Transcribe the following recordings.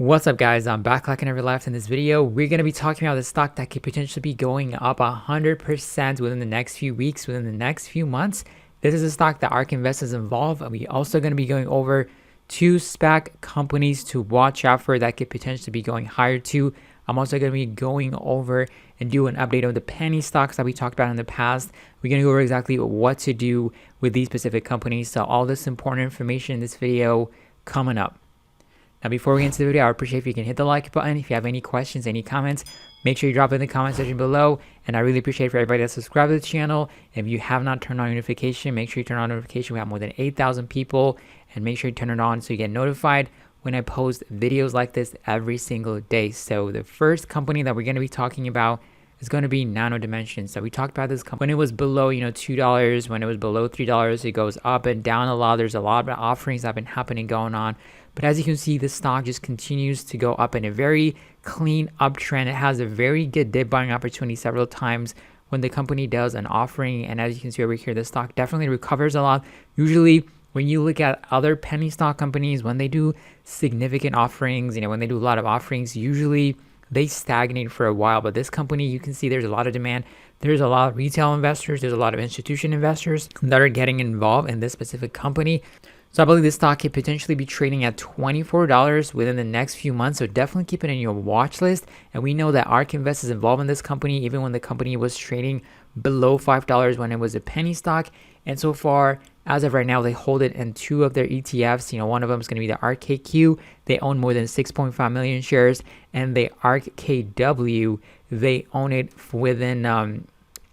What's up, guys? I'm back like I never left. In this video, we're going to be talking about the stock that could potentially be going up 100% within the next few weeks, within the next few months. This is a stock that ARK investors involved, and we also going to be going over two SPAC companies to watch out for that could potentially be going higher too. I'm also going to be going over and do an update of the penny stocks that we talked about in the past. We're going to go over exactly what to do with these specific companies. So all this important information in this video coming up. Now, before we get into the video, I would appreciate if you can hit the like button. If you have any questions, any comments, make sure you drop it in the comment section below. And I really appreciate for everybody that's subscribed to the channel. If you have not turned on notification, make sure you turn on notification. We have more than 8,000 people, and make sure you turn it on so you get notified when I post videos like this every single day. So the first company that we're going to be talking about is going to be Nano Dimensions. So we talked about this company when it was below, $2, when it was below $3, it goes up and down a lot. There's a lot of offerings that have been happening going on. But as you can see, the stock just continues to go up in a very clean uptrend. It has a very good dip buying opportunity several times when the company does an offering. And as you can see over here, the stock definitely recovers a lot. Usually, when you look at other penny stock companies, when they do significant offerings, when they do a lot of offerings, usually they stagnate for a while. But this company, you can see there's a lot of demand. There's a lot of retail investors. There's a lot of institution investors that are getting involved in this specific company. So I believe this stock could potentially be trading at $24 within the next few months. So definitely keep it in your watch list. And we know that ARK Invest is involved in this company, even when the company was trading below $5 when it was a penny stock. And so far, as of right now, they hold it in two of their ETFs. One of them is going to be the RKQ. They own more than 6.5 million shares. And the RKW, they own it within,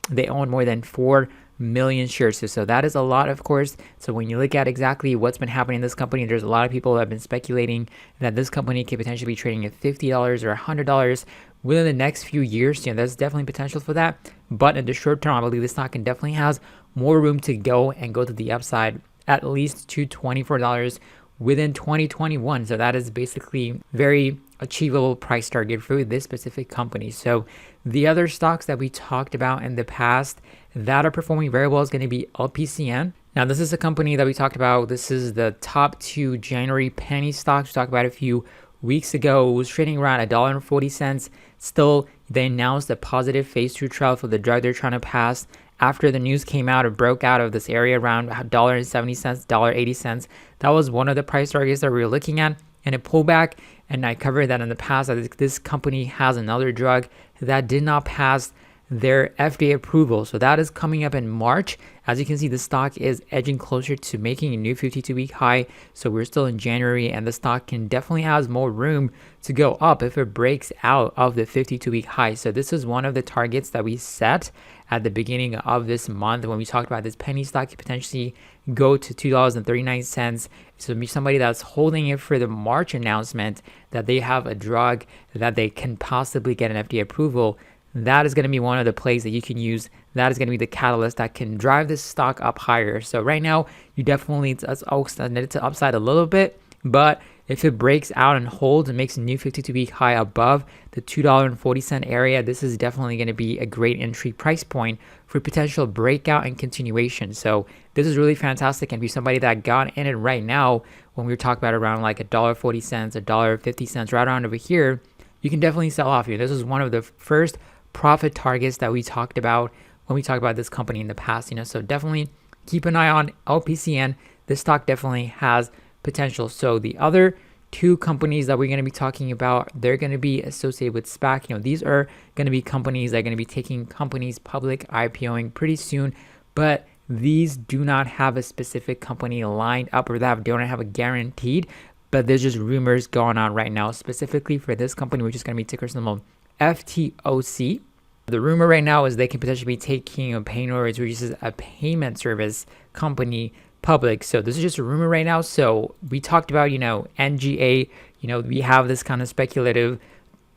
they own more than 4 million shares. So that is a lot, of course. So when you look at exactly what's been happening in this company, there's a lot of people that have been speculating that this company could potentially be trading at $50 or $100 within the next few years. There's definitely potential for that. But in the short term, I believe this stock definitely has more room to go and go to the upside, at least to $24 within 2021. So that is basically very achievable price target for this specific company. So the other stocks that we talked about in the past that are performing very well is going to be LPCN. Now, this is a company that we talked about. This is the top two January penny stocks we talked about a few weeks ago. It was trading around $1.40. Still, they announced a positive phase 2 trial for the drug they're trying to pass. After the news came out, it broke out of this area around $1.70, $1.80. That was one of the price targets that we were looking at, and it pulled back. And I covered that in the past. This company has another drug that did not pass their FDA approval. So that is coming up in March. As you can see, the stock is edging closer to making a new 52-week high. So we're still in January, and the stock can definitely has more room to go up if it breaks out of the 52-week high. So this is one of the targets that we set at the beginning of this month when we talked about this penny stock could potentially go to $2.39. So somebody that's holding it for the March announcement that they have a drug that they can possibly get an FDA approval, that is going to be one of the plays that you can use. That is going to be the catalyst that can drive this stock up higher. So right now, you definitely need to upside a little bit, but if it breaks out and holds and makes a new 52-week high above the $2.40 area, this is definitely going to be a great entry price point for potential breakout and continuation. So this is really fantastic. And be somebody that got in it right now when we were talking about around like $1.40, $1.50, right around over here, you can definitely sell off here. This is one of the first profit targets that we talked about when we talked about this company in the past. So definitely keep an eye on LPCN. This stock definitely has potential. So the other two companies that we're going to be talking about, they're going to be associated with SPAC. These are going to be companies that are going to be taking companies public, IPOing pretty soon, but these do not have a specific company lined up, or they don't have a guaranteed, but there's just rumors going on right now specifically for this company, which is going to be ticker symbol FTOC. The rumor right now is they can potentially be taking Payoneer, which is a payment service company, public. So this is just a rumor right now. So we talked about, NGA, we have this kind of speculative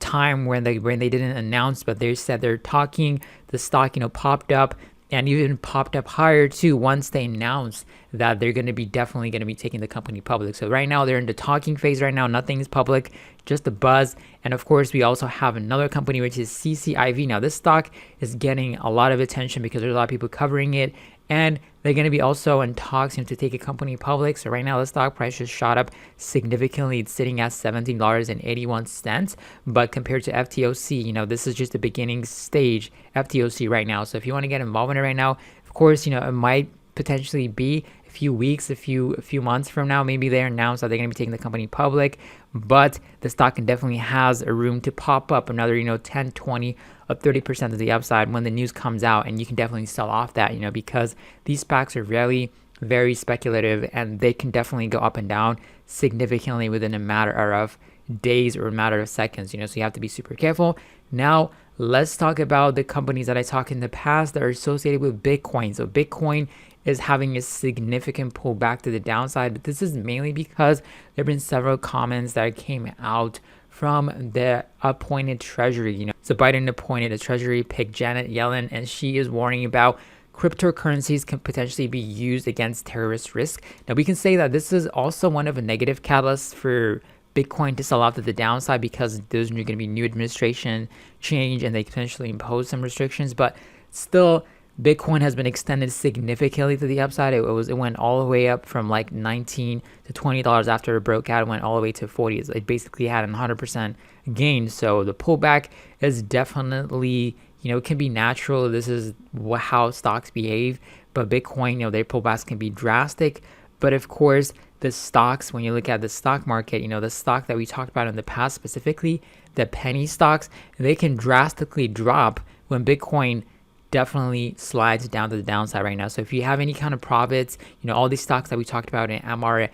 time when they didn't announce, but they said they're talking. The stock, popped up and even popped up higher too once they announced that they're going to be definitely going to be taking the company public. So right now they're in the talking phase right now. Nothing is public, just a buzz. And of course, we also have another company, which is CCIV. Now this stock is getting a lot of attention because there's a lot of people covering it, and they're going to be also in talks to take a company public. So right now the stock price just shot up significantly. It's sitting at $17.81. But compared to FTOC, this is just the beginning stage FTOC right now. So if you want to get involved in it right now, of course, it might potentially be a few weeks, a few months from now, maybe they announce that they're going to be taking the company public, but the stock can definitely has a room to pop up another 10, 20 or 30% of the upside when the news comes out, and you can definitely sell off that, because these SPACs are really very speculative, and they can definitely go up and down significantly within a matter of days or a matter of seconds, so you have to be super careful. Now let's talk about the companies that I talked in the past that are associated with Bitcoin. So Bitcoin is having a significant pullback to the downside, but this is mainly because there have been several comments that came out from the appointed treasury. So Biden appointed a treasury pick, Janet Yellen, and she is warning about cryptocurrencies can potentially be used against terrorist risk. Now we can say that this is also one of a negative catalysts for Bitcoin to sell off to the downside, because there's going to be new administration change and they potentially impose some restrictions, but still Bitcoin has been extended significantly to the upside. It went all the way up from like $19 to $20 after it broke out. It went all the way to 40. It basically had a 100% gain. So the pullback is definitely, it can be natural. This is how stocks behave. But Bitcoin, their pullbacks can be drastic. But of course, the stocks, when you look at the stock market, the stock that we talked about in the past, specifically the penny stocks, they can drastically drop when Bitcoin definitely slides down to the downside right now. So if you have any kind of profits, all these stocks that we talked about in MARA,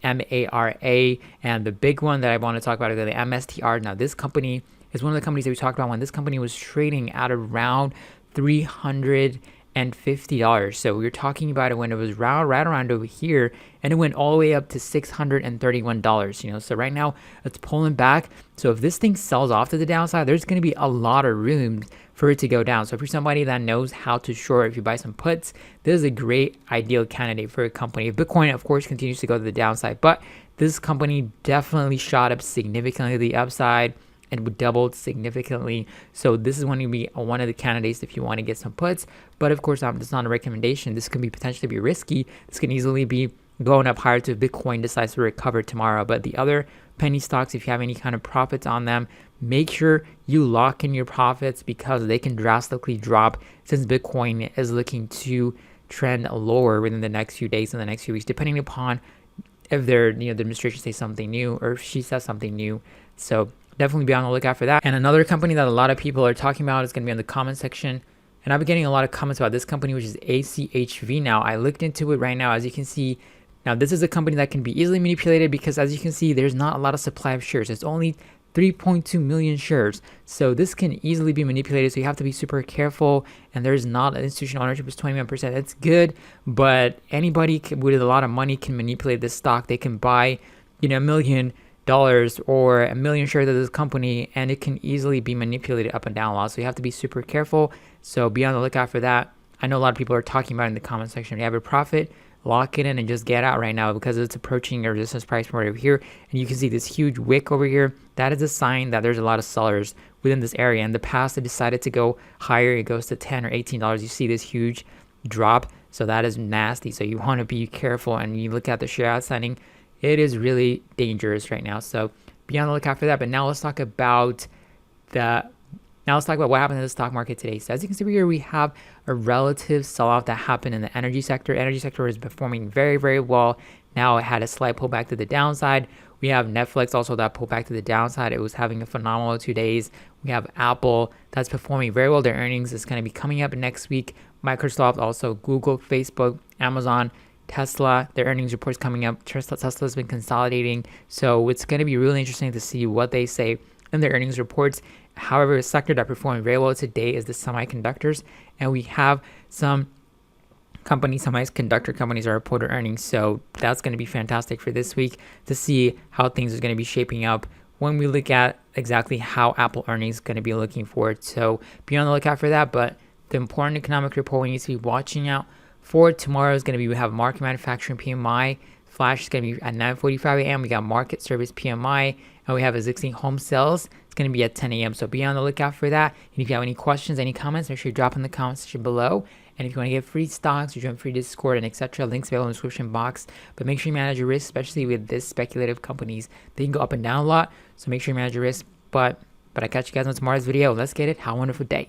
and the big one that I want to talk about is the MSTR. Now this company is one of the companies that we talked about when this company was trading at around $350. So we were talking about it when it was right around over here, and it went all the way up to $631. So right now it's pulling back. So if this thing sells off to the downside, there's going to be a lot of room for it to go down. So if you're somebody that knows how to short, if you buy some puts, this is a great ideal candidate for a company. If Bitcoin, of course, continues to go to the downside, but this company definitely shot up significantly to the upside and doubled significantly. So this is going to be one of the candidates if you want to get some puts. But of course, this is not a recommendation. This can be potentially be risky. This can easily be going up higher to Bitcoin decides to recover tomorrow. But the other penny stocks, if you have any kind of profits on them, make sure you lock in your profits, because they can drastically drop since Bitcoin is looking to trend lower within the next few days and the next few weeks, depending upon if the administration says something new or if she says something new. So definitely be on the lookout for that. And another company that a lot of people are talking about is going to be in the comment section. And I've been getting a lot of comments about this company, which is ACHV. Now, I looked into it right now. As you can see, now this is a company that can be easily manipulated because, as you can see, there's not a lot of supply of shares. It's only 3.2 million shares. So this can easily be manipulated. So you have to be super careful. And there's not an institutional ownership is 21%. It's good, but anybody with a lot of money can manipulate this stock. They can buy, $1 million or 1 million shares of this company, and it can easily be manipulated up and down a lot. So you have to be super careful. So be on the lookout for that. I know a lot of people are talking about it in the comment section. If you have a profit, lock it in and just get out right now, because it's approaching a resistance price point over here. And you can see this huge wick over here. That is a sign that there's a lot of sellers within this area. In the past, they decided to go higher. It goes to $10 or $18. You see this huge drop. So that is nasty. So you want to be careful. And you look at the share outstanding, it is really dangerous right now. So be on the lookout for that. But now let's talk about what happened in the stock market today. So as you can see here, we have a relative sell-off that happened in the energy sector. Energy sector is performing very, very well. Now it had a slight pullback to the downside. We have Netflix also that pulled back to the downside. It was having a phenomenal 2 days. We have Apple that's performing very well. Their earnings is going to be coming up next week. Microsoft, also Google, Facebook, Amazon, Tesla, their earnings reports coming up. Tesla's been consolidating. So it's going to be really interesting to see what they say in their earnings reports. However, a sector that performed very well today is the semiconductors. And we have some semiconductor companies are reported earnings. So that's going to be fantastic for this week to see how things are going to be shaping up when we look at exactly how Apple earnings is going to be looking forward. So be on the lookout for that. But the important economic report we need to be watching out For tomorrow is going to be, we have market manufacturing PMI. Flash is going to be at 9:45 a.m. We got market service PMI, and we have existing home sales. It's going to be at 10 a.m. So be on the lookout for that. And if you have any questions, any comments, make sure you drop in the comment section below. And if you want to get free stocks, you join free Discord and etc. Links available in the description box. But make sure you manage your risk, especially with this speculative companies. They can go up and down a lot, so make sure you manage your risk. But I catch you guys on tomorrow's video. Let's get it. Have a wonderful day.